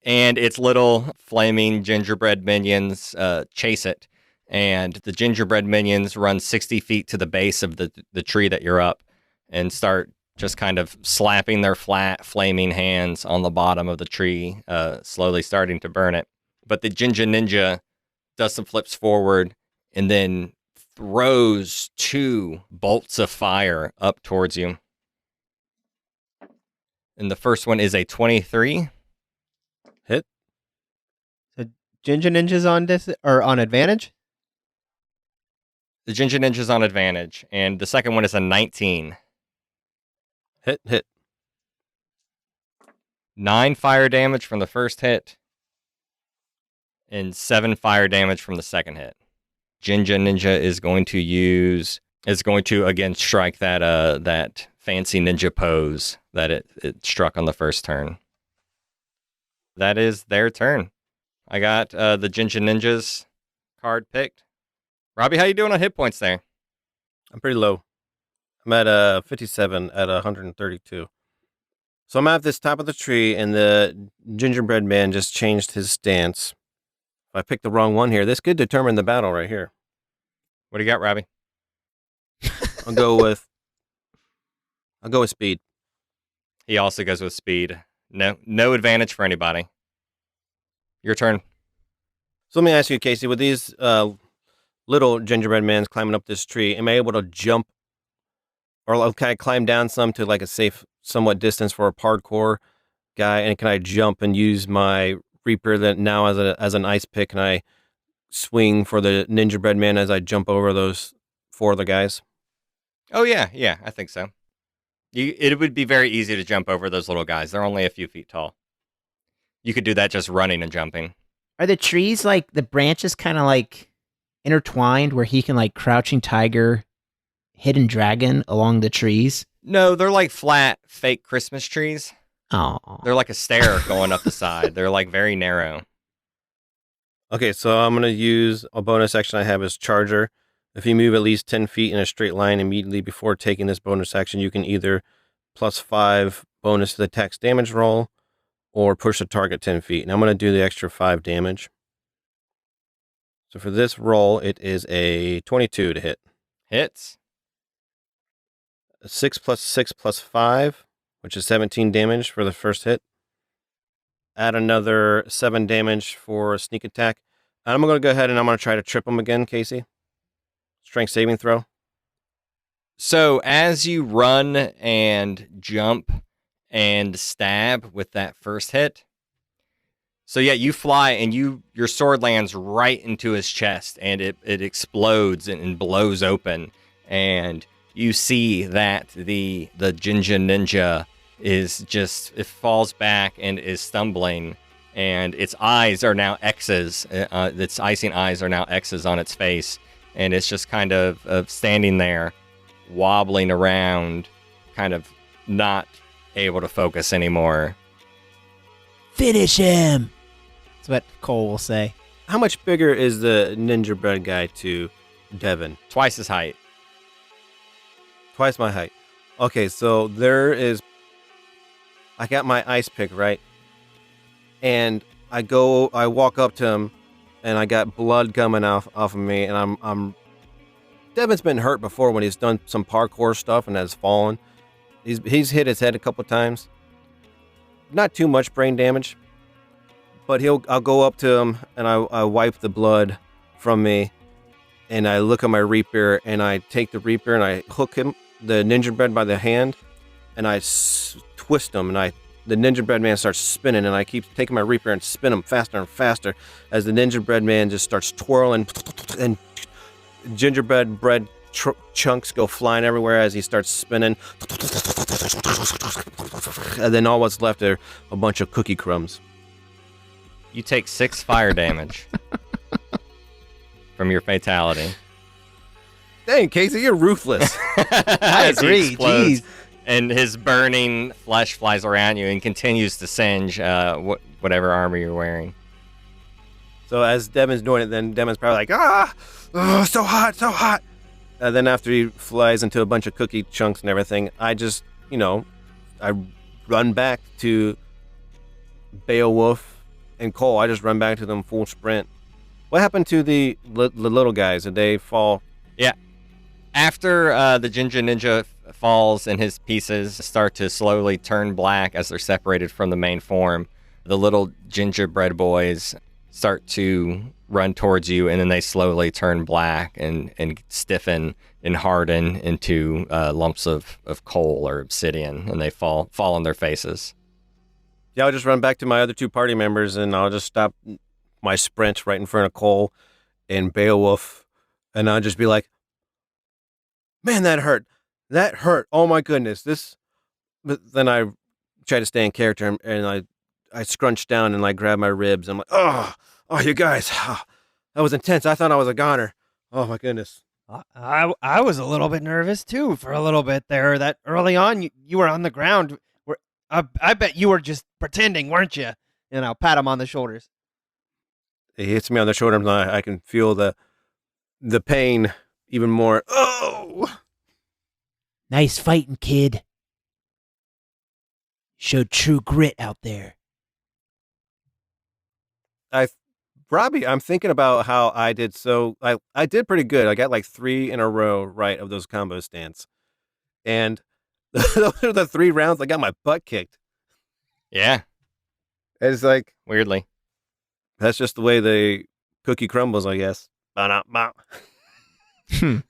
[SPEAKER 1] And its little flaming gingerbread minions chase it. And the gingerbread minions run 60 feet to the base of the tree that you're up and start just kind of slapping their flat, flaming hands on the bottom of the tree, slowly starting to burn it. But the Ginga Ninja does some flips forward and then throws 2 bolts of fire up towards you. And the first one is a 23.
[SPEAKER 3] Hit.
[SPEAKER 4] So Ginga Ninja's on advantage?
[SPEAKER 1] The Ginga Ninja's on advantage. And the second one is a 19.
[SPEAKER 3] Hit.
[SPEAKER 1] 9 fire damage from the first hit. And 7 fire damage from the second hit. Ginga Ninja is going to again strike that fancy ninja pose that it struck on the first turn. That is their turn. I got the Ginga Ninja's card picked. Robbie, how you doing on hit points there?
[SPEAKER 3] I'm pretty low. I'm at 57 at 132. So I'm at this top of the tree, and the gingerbread man just changed his stance. If I picked the wrong one here, this could determine the battle right here.
[SPEAKER 1] What do you got, Robbie?
[SPEAKER 3] I'll go with speed.
[SPEAKER 1] He also goes with speed. No advantage for anybody. Your turn.
[SPEAKER 3] So let me ask you, Casey, with these little gingerbread men climbing up this tree, am I able to jump or kind of climb down some to like a safe, somewhat distance for a parkour guy? And can I jump and use my Reaper that now as an ice pick? Can I swing for the gingerbread man as I jump over those 4 other guys?
[SPEAKER 1] Oh, yeah, I think so. It would be very easy to jump over those little guys. They're only a few feet tall. You could do that just running and jumping.
[SPEAKER 2] Are the trees like the branches kind of like intertwined where he can like crouching tiger, hidden dragon along the trees?
[SPEAKER 1] No, they're like flat, fake Christmas trees.
[SPEAKER 2] Oh,
[SPEAKER 1] They're like a stair going up the side. They're like very narrow.
[SPEAKER 3] Okay, so I'm going to use a bonus action I have as Charger. If you move at least 10 feet in a straight line immediately before taking this bonus action, you can either +5 bonus to the attack's damage roll or push the target 10 feet. And I'm going to do the extra 5 damage. So for this roll, it is a 22 to hit.
[SPEAKER 1] Hits.
[SPEAKER 3] 6 + 6 + 5, which is 17 damage for the first hit. Add another 7 damage for a sneak attack. And I'm going to go ahead and I'm going to try to trip him again, Casey. Strength saving throw.
[SPEAKER 1] So as you run and jump and stab with that first hit, so yeah, you fly and your sword lands right into his chest and it explodes and blows open, and you see that the Ginga Ninja it falls back and is stumbling, and its eyes are now X's. Its icing eyes are now X's on its face. And it's just kind of standing there, wobbling around, kind of not able to focus anymore.
[SPEAKER 2] finish him. That's what Cole will say.
[SPEAKER 3] How much bigger is the gingerbread guy to Devon?
[SPEAKER 1] Twice his height.
[SPEAKER 3] Twice my height. Okay, so I got my ice pick, right? And I walk up to him, and I got blood coming off of me, and I'm Devon's been hurt before when he's done some parkour stuff and has fallen. He's hit his head a couple times. Not too much brain damage, but I'll go up to him and I wipe the blood from me, and I look at my Reaper and I take the Reaper and I hook him, the gingerbread, by the hand, and I twist him, and the gingerbread man starts spinning, and I keep taking my Reaper and spin him faster and faster as the gingerbread man just starts twirling, and gingerbread bread chunks go flying everywhere as he starts spinning. And then all what's left are a bunch of cookie crumbs.
[SPEAKER 1] You take 6 fire damage from your fatality.
[SPEAKER 3] Dang, Casey, you're ruthless.
[SPEAKER 4] I agree. Jeez.
[SPEAKER 1] And his burning flesh flies around you and continues to singe whatever armor you're wearing.
[SPEAKER 3] So as Devon's doing it, then Devon's probably like, so hot, so hot. Then after he flies into a bunch of cookie chunks and everything, I just, I run back to Beowulf and Cole. I just run back to them full sprint. What happened to the little guys? Did they fall?
[SPEAKER 1] Yeah. After the Ginga Ninja falls and his pieces start to slowly turn black as they're separated from the main form, the little gingerbread boys start to run towards you, and then they slowly turn black and stiffen and harden into lumps of coal or obsidian, and they fall on their faces.
[SPEAKER 3] Yeah, I'll just run back to my other 2 party members, and I'll just stop my sprint right in front of Cole and Beowulf, and I'll just be like, man, that hurt. That hurt. Oh my goodness. But then I try to stay in character, and I scrunch down and grab my ribs. I'm like, oh, you guys, that was intense. I thought I was a goner. Oh my goodness.
[SPEAKER 4] I was a little bit nervous too for a little bit there. That early on, you were on the ground. I bet you were just pretending, weren't you? And I'll pat him on the shoulders.
[SPEAKER 3] He hits me on the shoulder, and I can feel the pain even more. Oh!
[SPEAKER 2] Nice fighting, kid. Showed true grit out there.
[SPEAKER 3] Robbie, I'm thinking about how I did I did pretty good. I got 3 in a row right of those combo stance. And those are the 3 rounds I got my butt kicked.
[SPEAKER 1] Yeah.
[SPEAKER 3] It's
[SPEAKER 1] weirdly.
[SPEAKER 3] That's just the way the cookie crumbles, I guess. Ba-da-ba.
[SPEAKER 2] All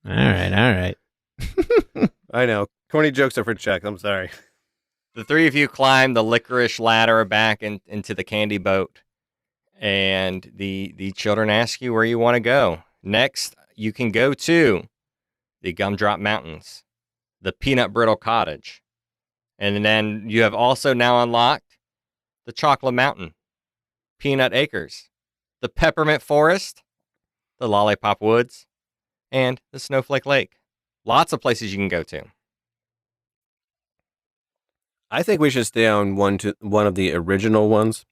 [SPEAKER 2] right.
[SPEAKER 3] I know. Corny jokes are for Chuck. I'm sorry.
[SPEAKER 1] The three of you climb the licorice ladder back into the candy boat, and the children ask you where you want to go. Next, you can go to the Gumdrop Mountains, the Peanut Brittle Cottage, and then you have also now unlocked the Chocolate Mountain, Peanut Acres, the Peppermint Forest, the Lollipop Woods, and the Snowflake Lake. Lots of places you can go to.
[SPEAKER 3] I think we should stay on one of the original ones.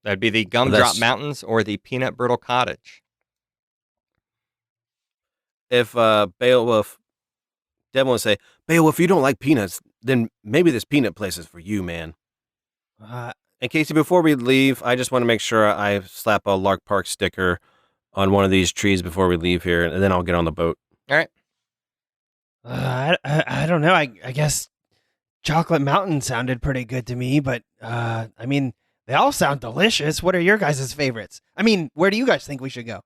[SPEAKER 1] That'd be the Gumdrop Mountains or the Peanut Brittle Cottage.
[SPEAKER 3] If Beowulf, Devon would say, Beowulf, if you don't like peanuts, then maybe this peanut place is for you, man. And Casey, before we leave, I just want to make sure I slap a Lark Park sticker on one of these trees before we leave here, and then I'll get on the boat.
[SPEAKER 1] All right.
[SPEAKER 4] I don't know. I guess Chocolate Mountain sounded pretty good to me, but I mean, they all sound delicious. What are your guys' favorites? I mean, where do you guys think we should go?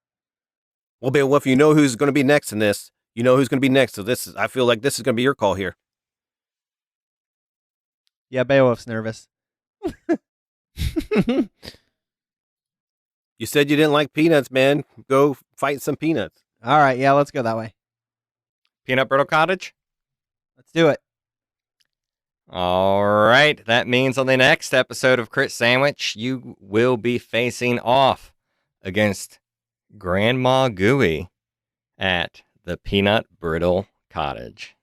[SPEAKER 3] Well, Beowulf, you know who's going to be next in this. You know who's going to be next. So I feel like this is going to be your call here.
[SPEAKER 4] Yeah, Beowulf's nervous.
[SPEAKER 3] You said you didn't like peanuts, man. Go fight some peanuts.
[SPEAKER 4] All right, yeah, let's go that way.
[SPEAKER 1] Peanut Brittle Cottage?
[SPEAKER 4] Let's do it.
[SPEAKER 1] All right. That means on the next episode of Crit Sandwich, you will be facing off against Grandma Gooey at the Peanut Brittle Cottage.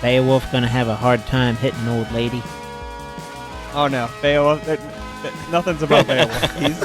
[SPEAKER 2] Beowulf gonna have a hard time hitting old lady.
[SPEAKER 4] Oh no, Beowulf. Nothing's about Beowulf. He's